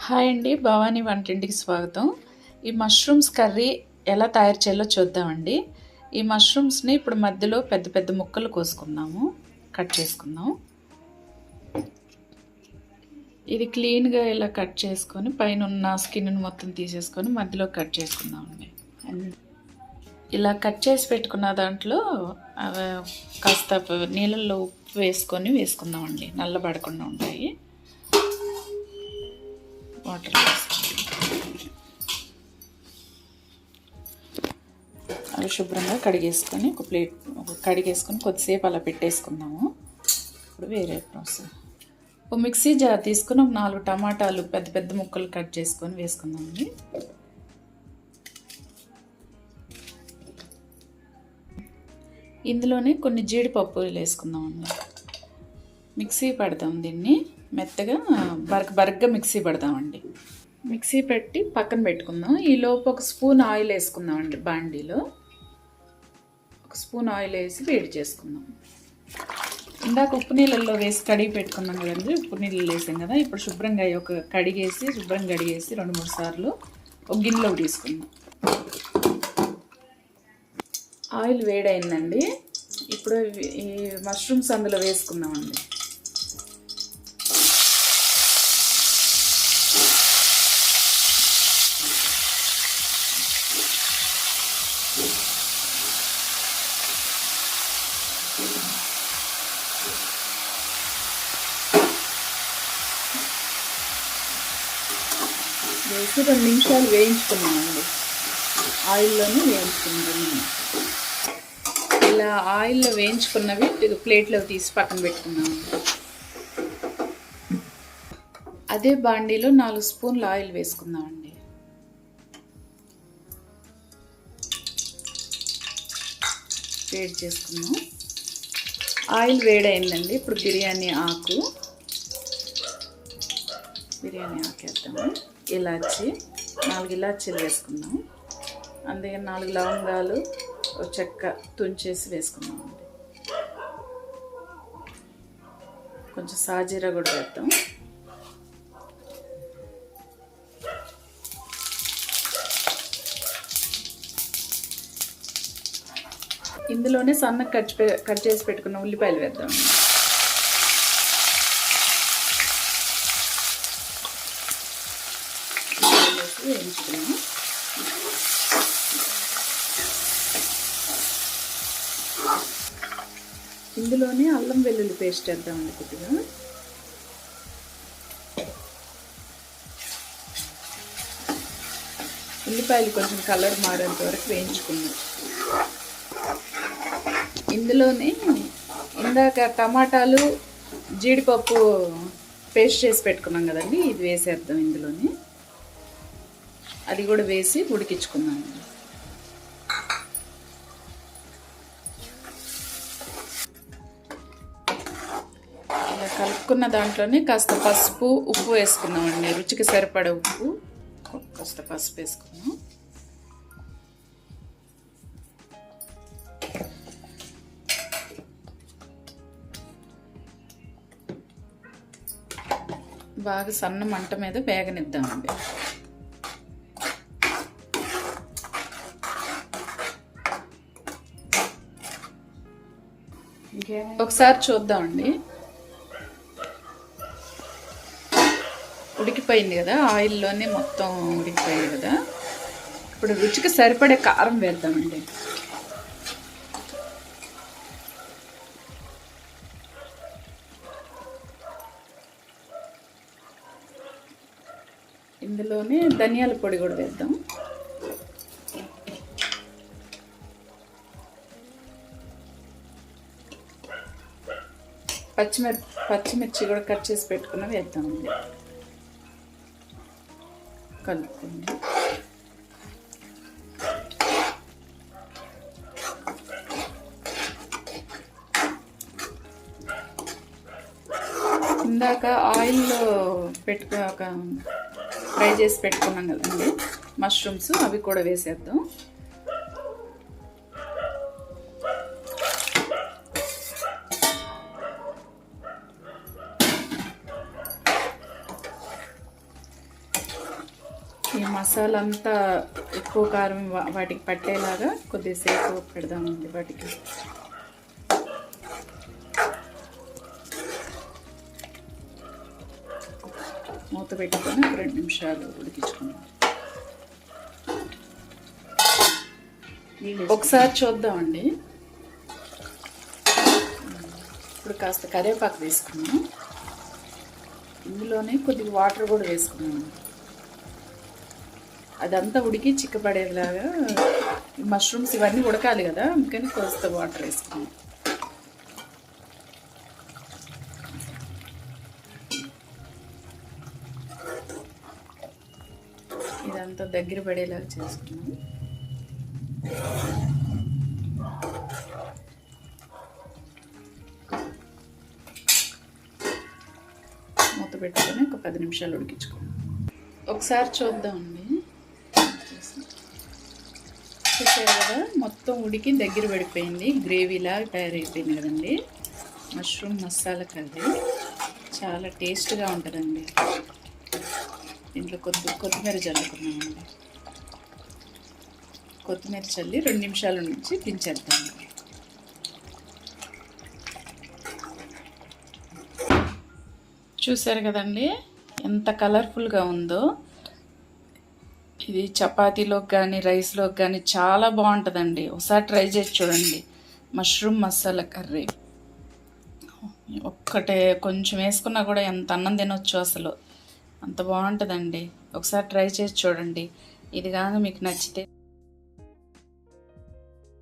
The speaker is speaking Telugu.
హాయ్ అండి, భవానీ వంటింటికి స్వాగతం. ఈ మష్రూమ్స్ కర్రీ ఎలా తయారు చేయాలో చూద్దామండి. ఈ మష్రూమ్స్ని ఇప్పుడు మధ్యలో పెద్ద పెద్ద ముక్కలు కోసుకుందాము, కట్ చేసుకుందాం. ఇది క్లీన్గా ఇలా కట్ చేసుకొని పైన ఉన్న స్కిన్ మొత్తం తీసేసుకొని మధ్యలో కట్ చేసుకుందామండి. ఇలా కట్ చేసి పెట్టుకున్న దాంట్లో కాస్త నీళ్ళల్లో ఉప్పు వేసుకుందామండి, నల్లబడకుండా ఉంటాయి. వాటర్ అవి శుభ్రంగా కడిగేసుకొని కడిగేసుకొని కొద్దిసేపు అలా పెట్టేసుకుందాము. ఇప్పుడు వేరే ప్రాసెస్. ఒక మిక్సీ జార్ తీసుకొని ఒక 4 టమాటాలు పెద్ద పెద్ద ముక్కలు కట్ చేసుకొని వేసుకుందామండి. ఇందులోనే కొన్ని జీడిపప్పులు వేసుకుందామండి. మిక్సీ పడదాం, దీన్ని మెత్తగా బరగ్గా మిక్సీ పడదామండి. మిక్సీ పెట్టి పక్కన పెట్టుకుందాం. ఈలోపు ఒక స్పూన్ ఆయిల్ వేసుకుందామండి. బాండీలో ఒక స్పూన్ ఆయిల్ వేసి వేడి చేసుకుందాం. ఇందాక ఉప్పు నీళ్ళల్లో వేసి కడిగి పెట్టుకున్నాం కదండి, ఉప్పు నీళ్ళు వేసాం కదా. ఇప్పుడు శుభ్రంగా కడిగేసి 2-3 సార్లు ఒక గిన్నెలోకి తీసుకుందాం. ఆయిల్ వేడైందండి. ఇప్పుడు ఈ మష్రూమ్స్ అందులో వేసుకుందామండి. వేసి 2 నిమిషాలు వేయించుకున్నామండి. ఆయిల్లోనే వేయించుకున్నాము. ఇలా ఆయిల్లో వేయించుకున్నవి ప్లేట్లో తీసి పక్కన పెట్టుకున్నాము. అదే బాండీలో 4 స్పూన్లు ఆయిల్ వేసుకుందామండి. వేడి చేసుకుందాం. ఆయిల్ వేడైందండి. ఇప్పుడు బిర్యానీ ఆకు వేద్దాము. ఇలాచి 4 ఇలాచీలు వేసుకుందాం. అందుకే 4 లవంగాలు, చెక్క తుంచేసి వేసుకుందామండి. కొంచెం సాజీరా కూడా వేద్దాం. ఇందులోనే సన్నగా కట్ చేసి పెట్టుకున్న ఉల్లిపాయలు వేద్దాం. వేయించుకున్నాం. ఇందులోనే అల్లం వెల్లుల్లి పేస్ట్ వేద్దామండి. కొద్దిగా ఉల్లిపాయలు కొంచెం కలర్ మారేంత వరకు వేయించుకున్నాం. ఇందులోనే ఇందాక టమాటాలు, జీడిపప్పు పేస్ట్ చేసి పెట్టుకున్నాం కదండి, ఇది వేసేద్దాం. ఇందులోనే అది కూడా వేసి ఉడికించుకుందాం. ఇలా కలుపుకున్న దాంట్లోనే కాస్త పసుపు, ఉప్పు వేసుకున్నామండి. రుచికి సరిపడే ఉప్పు, కాస్త పసుపు వేసుకున్నాం. బాగా సన్న మంట మీద వేగనిద్దామండి. ఒకసారి చూద్దామండి. ఉడికిపోయింది కదా, ఆయిల్లోనే మొత్తం ఉడికిపోయింది కదా. ఇప్పుడు రుచికి సరిపడే కారం వేద్దామండి. ఇందులోనే ధనియాల పొడి కూడా వేద్దాం. పచ్చిమిర్చి కూడా కట్ చేసి పెట్టుకున్న వేద్దామండి. కలుపుకోండి. ఇందాక ఆయిల్లో ఫ్రై చేసి పెట్టుకున్నాం కదండి మష్రూమ్స్, అవి కూడా వేసేద్దాం. మసాలా అంతా ఎక్కువ కారం వాటికి పట్టేలాగా కొద్దిసేపు పెడదామండి. వాటికి మూత పెట్టుకొని 2 నిమిషాలు ఉడికించుకున్నాం. ఒకసారి చూద్దామండి. ఇప్పుడు కాస్త కరివేపాకు వేసుకున్నాం. ఇందులోనే కొద్దిగా వాటర్ కూడా వేసుకున్నాను. అదంతా ఉడికి చిక్కపడేలాగా మష్రూమ్స్ ఇవన్నీ ఉడకాలి కదా, అందుకని కాస్త వాటర్ వేసుకున్నాం. ఇదంతా దగ్గర పడేలాగా చేసుకున్నాం. మూత పెట్టుకొని ఒక 10 నిమిషాలు ఉడికించుకోండి. ఒకసారి చూద్దామండి. చూసారు కదా, మొత్తం ఉడికి దగ్గర పడిపోయింది, గ్రేవీలా తయారైపోయింది కదండి. మష్రూమ్ మసాలా కర్రీ చాలా టేస్ట్గా ఉంటుందండి. దీంట్లో కొత్తిమీర చల్లుకున్నామండి. కొత్తిమీర చల్లి 2 నిమిషాల నుంచి దించేద్దాం. చూసారు కదండి ఎంత కలర్ఫుల్గా ఉందో. ఇది చపాతీలోకి కానీ రైస్లోకి కానీ చాలా బాగుంటుందండి. ఒకసారి ట్రై చేసి చూడండి. మష్రూమ్ మసాలా కర్రీ ఒక్కటే కొంచెం వేసుకున్నా కూడా ఎంత అన్నం తినొచ్చు, అసలు అంత బాగుంటుందండి. ఒకసారి ట్రై చేసి చూడండి. ఇది కానీ మీకు నచ్చితే